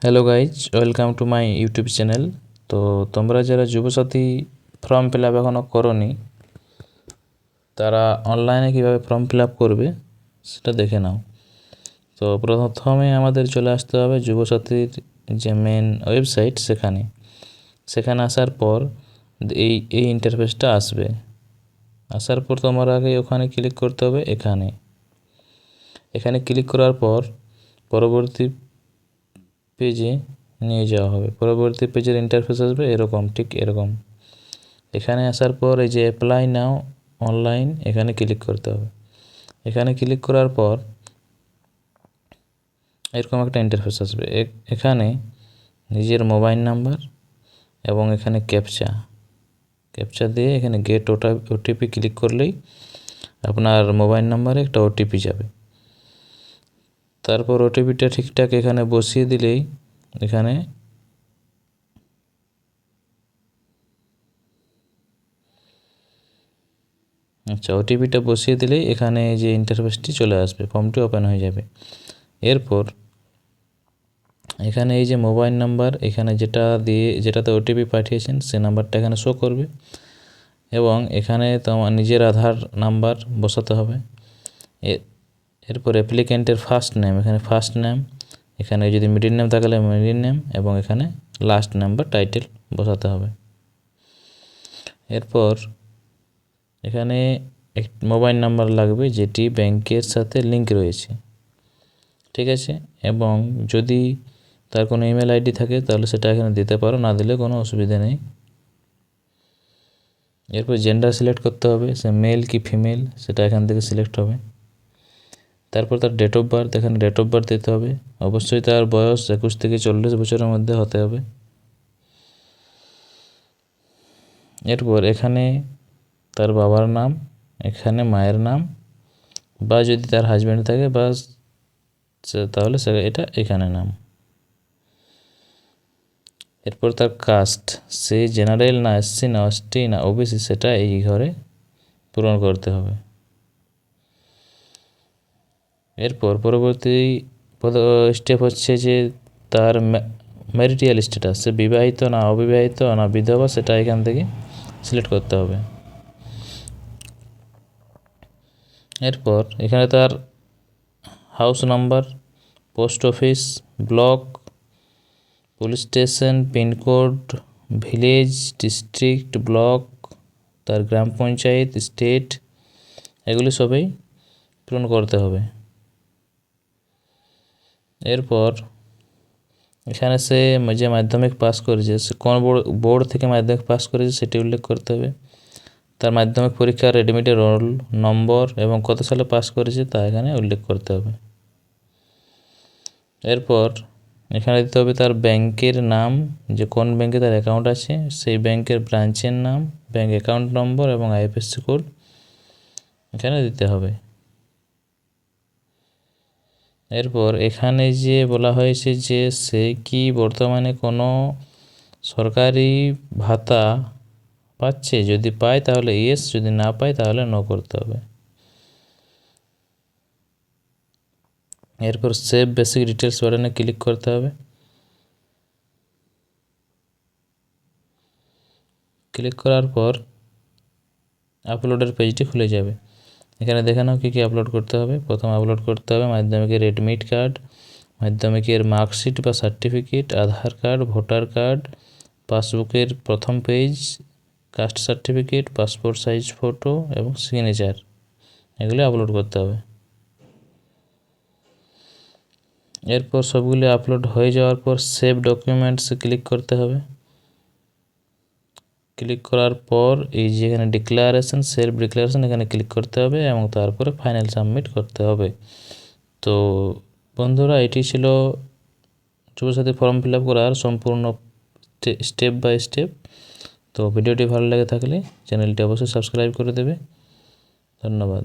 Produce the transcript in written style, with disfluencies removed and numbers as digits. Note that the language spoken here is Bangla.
Hello guys, welcome to my YouTube channel. তো তোমরা যারা যুবসাথী ফর্ম ফিল আপ এখনও করোনি, তারা অনলাইনে কীভাবে ফর্ম ফিল আপ করবে সেটা দেখে নাও। তো প্রথমে আমাদের চলে আসতে হবে যুবসাথীর যে মেন ওয়েবসাইট, সেখানে আসার পর এই ইন্টারফেসটা আসবে। আসার পর তোমার আগে ওখানে ক্লিক করতে হবে। এখানে ক্লিক করার পর পরবর্তী পেজে নিয়ে যাওয়া হবে। পরবর্তী পেজের ইন্টারফেস আসবে ঠিক এরকম। এখানে আসার পর এই যে অ্যাপ্লাই নাও অনলাইন, এখানে ক্লিক করতে হবে। এখানে ক্লিক করার পর এরকম একটা ইন্টারফেস আসবে। এখানে নিজের মোবাইল নাম্বার এবং এখানে ক্যাপচা দিয়ে এখানে গেট ওটিপি ক্লিক করলেই আপনার মোবাইল নাম্বারে একটা ওটিপি যাবে। তারপর ওটিপিটা ঠিকঠাক এখানে বসিয়ে দিলেই এখানে ওটিপিটা বসিয়ে দিলেই এখানে যে ইন্টারফেসটি চলে আসবে, ফর্মটি ওপেন হয়ে যাবে। এরপর এখানে এই যে মোবাইল নাম্বার, এখানে যেটাতে ওটিপি পাঠিয়েছেন সে নাম্বারটা এখানে শো করবে এবং এখানে তোমার নিজের আধার নাম্বার বসাতে হবে। এরপর অ্যাপ্লিক্যান্টের ফার্স্ট নেম, এখানে যদি মিডিল নেম থাকলে মিডিল নেম এবং এখানে লাস্ট নেম বা টাইটেল বসাতে হবে। এরপর এখানে মোবাইল নাম্বার লাগবে যেটি ব্যাংকের সাথে লিঙ্ক রয়েছে, ঠিক আছে। এবং যদি তার কোনো ইমেল আইডি থাকে তাহলে সেটা এখানে দিতে পারো, না দিলে কোনো অসুবিধা নেই। এরপর জেন্ডার সিলেক্ট করতে হবে, সে মেল কি ফিমেল সেটা এখান থেকে সিলেক্ট হবে। তারপর তার ডেট অফ বার্থ, এখানে ডেট অফ বার্থ দিতে হবে। অবশ্যই তার বয়স 21 থেকে 40 বছরের মধ্যে হতে হবে। এরপর এখানে তার বাবার নাম, এখানে মায়ের নাম, বা যদি তার হাজব্যান্ড থাকে তাহলে এটা এখানে নাম। এরপর তার কাস্ট, সে জেনারেল না এসসি না এসটি না ওবিসি সেটা এই ঘরে পূরণ করতে হবে। এরপর পরবর্তী স্টেপ হচ্ছে যে তার ম্যারিটাল স্ট্যাটাস, সে বিবাহিত না অবিবাহিত না বিধবা সেটা এখান থেকে সিলেক্ট করতে হবে। এরপর এখানে তার house number, post office, block, police station, pincode, village, district, block, তার গ্রাম পঞ্চায়েত, স্টেট, এগুলি সবই পূরণ করতে হবে। এরপর এখানে সে যে মাধ্যমিক পাস করেছে, সে কোন বোর্ড থেকে মাধ্যমিক পাস করেছে সেটি উল্লেখ করতে হবে। তার মাধ্যমিক পরীক্ষার অ্যাডমিটের রোল নম্বর এবং কত সালে পাস করেছে তা এখানে উল্লেখ করতে হবে। এরপর এখানে দিতে হবে তার ব্যাংকের নাম, যে কোন ব্যাংকে তার অ্যাকাউন্ট আছে সেই ব্যাংকের ব্রাঞ্চের নাম, ব্যাংক অ্যাকাউন্ট নম্বর এবং আইএফএসসি কোড এখানে দিতে হবে। এরপর এখানে যে বলা হয়েছে যে সে কি বর্তমানে কোনো সরকারি ভাতা পাচ্ছে, যদি পায় তাহলে ইয়েস, যদি না পায় তাহলে নো করতে হবে। এরপর সেভ বেসিক ডিটেলস বাটনে ক্লিক করতে হবে। ক্লিক করার পর আপলোডের পেজটি খুলে যাবে। এখানে দেখে নাও কী আপলোড করতে হবে। প্রথম আপলোড করতে হবে মাধ্যমিকের অ্যাডমিট কার্ড, মাধ্যমিকের মার্কশিট বা certificate, Aadhaar card, voter card, পাসবুকের প্রথম page, caste certificate, passport size photo এবং সিগনেচার, এগুলি আপলোড করতে হবে। এরপর সবগুলি আপলোড হয়ে যাওয়ার পর সেভ ডকুমেন্টসে ক্লিক করতে হবে। ক্লিক করার পর এই যে এখানে সেলফ ডিক্লারেশন এখানে ক্লিক করতে হবে এবং তারপরে ফাইনাল সাবমিট করতে হবে। তো বন্ধুরা, এটি ছিল যুবসাথী ফর্ম ফিল আপ করার সম্পূর্ণ স্টেপ বাই স্টেপ। তো ভিডিওটি ভালো লেগে থাকলে চ্যানেলটি অবশ্যই সাবস্ক্রাইব করে দেবে। ধন্যবাদ।